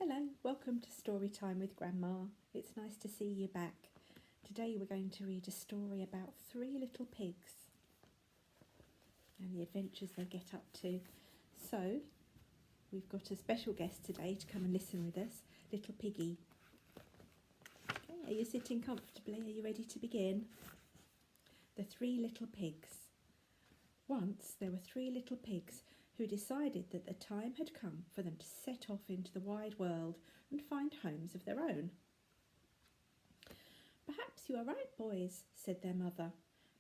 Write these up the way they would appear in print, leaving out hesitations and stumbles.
Hello, welcome to Story Time with Grandma. It's nice to see you back. Today we're going to read a story about three little pigs and the adventures they get up to. So, we've got a special guest today to come and listen with us, Little Piggy. Okay, are you sitting comfortably? Are you ready to begin? The Three Little Pigs. Once there were three little pigs who decided that the time had come for them to set off into the wide world and find homes of their own. "Perhaps you are right, boys," said their mother,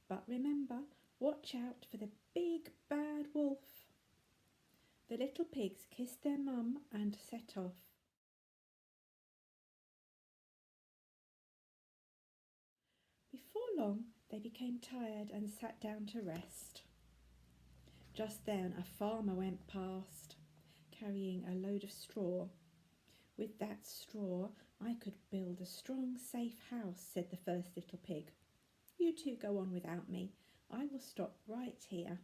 "but remember, watch out for the big bad wolf." The little pigs kissed their mum and set off. Before long they became tired and sat down to rest. Just then a farmer went past, carrying a load of straw. "With that straw I could build a strong, safe house," said the first little pig. "You two go on without me. I will stop right here."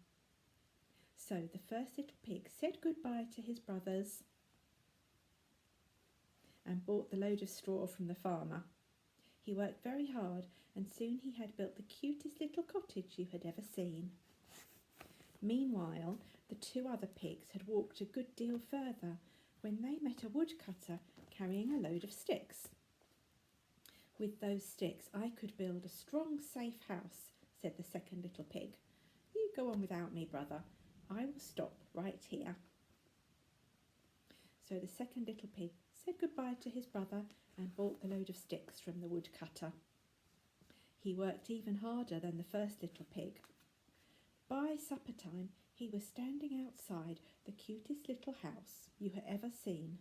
So the first little pig said goodbye to his brothers and bought the load of straw from the farmer. He worked very hard and soon he had built the cutest little cottage you had ever seen. Meanwhile, the two other pigs had walked a good deal further when they met a woodcutter carrying a load of sticks. "With those sticks I could build a strong, safe house," said the second little pig. "You go on without me, brother. I will stop right here." So the second little pig said goodbye to his brother and bought the load of sticks from the woodcutter. He worked even harder than the first little pig. By supper time, he was standing outside the cutest little house you had ever seen.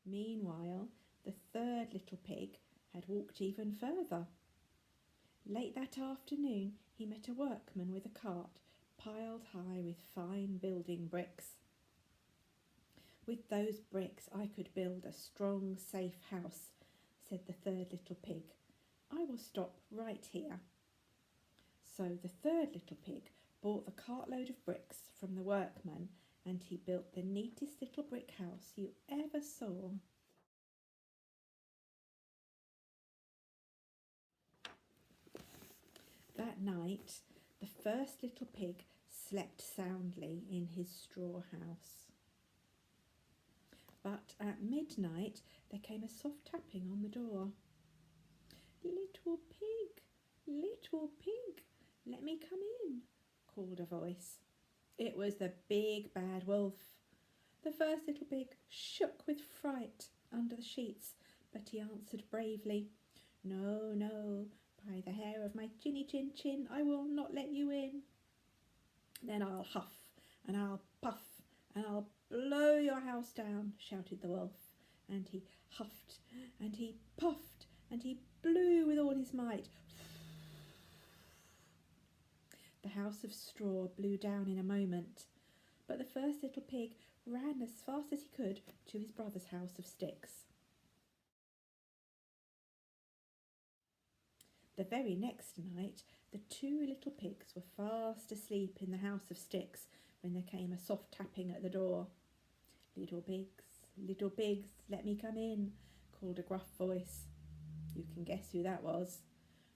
Meanwhile, the third little pig had walked even further. Late that afternoon, he met a workman with a cart piled high with fine building bricks. "With those bricks I could build a strong, safe house," said the third little pig. "I will stop right here." So the third little pig bought the cartload of bricks from the workman and he built the neatest little brick house you ever saw. That night, the first little pig slept soundly in his straw house. But at midnight there came a soft tapping on the door. "Little pig, let me come in," called a voice. It was the big bad wolf. The first little pig shook with fright under the sheets, but he answered bravely, "No, no, by the hair of my chinny chin chin, I will not let you in." "Then I'll huff and I'll puff and I'll blow your house down," shouted the wolf, and he huffed and he puffed and he blew with all his might. The house of straw blew down in a moment, but the first little pig ran as fast as he could to his brother's house of sticks. The very next night, the two little pigs were fast asleep in the house of sticks when there came a soft tapping at the door. Little pigs, let me come in," called a gruff voice. You can guess who that was.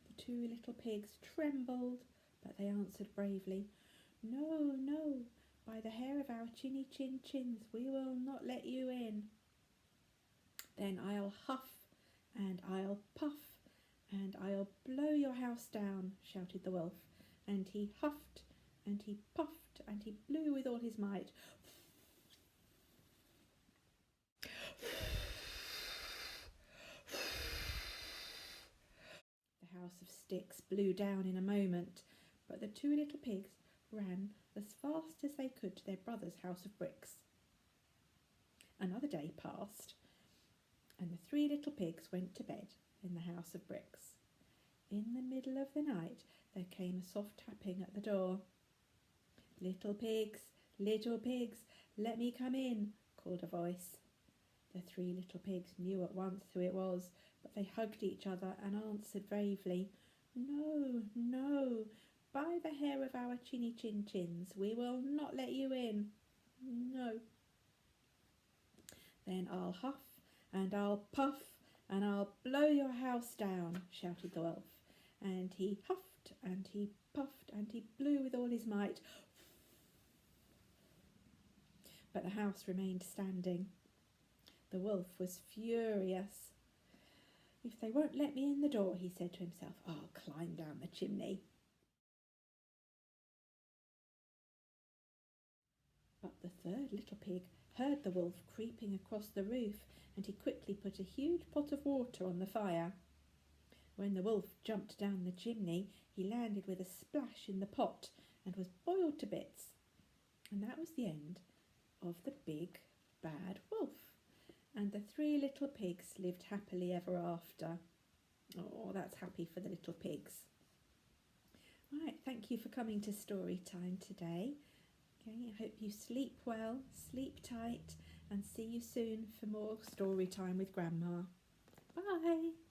The two little pigs trembled, but they answered bravely, "No, no, by the hair of our chinny chin chins, we will not let you in." "Then I'll huff and I'll puff and I'll blow your house down," shouted the wolf, and he huffed and he puffed and he blew with all his might. The house of sticks blew down in a moment, but the two little pigs ran as fast as they could to their brother's house of bricks. Another day passed, and the three little pigs went to bed in the house of bricks. In the middle of the night there came a soft tapping at the door. Little pigs, let me come in," called a voice. The three little pigs knew at once who it was, but they hugged each other and answered bravely, "No, no, by the hair of our chinny chin chins, we will not let you in. No. Then I'll huff and I'll puff and I'll blow your house down, shouted the wolf. And he huffed and he puffed and he blew with all his might. But the house remained standing. The wolf was furious. If they won't let me in the door, he said to himself, I'll climb down the chimney. But the third little pig heard the wolf creeping across the roof, and he quickly put a huge pot of water on the fire. When the wolf jumped down the chimney, he landed with a splash in the pot and was boiled to bits. And that was the end of the big bad wolf. And the three little pigs lived happily ever after. Oh, that's happy for the little pigs. Right, thank you for coming to story time today. Okay, I hope you sleep well, sleep tight, and see you soon for more story time with Grandma. Bye.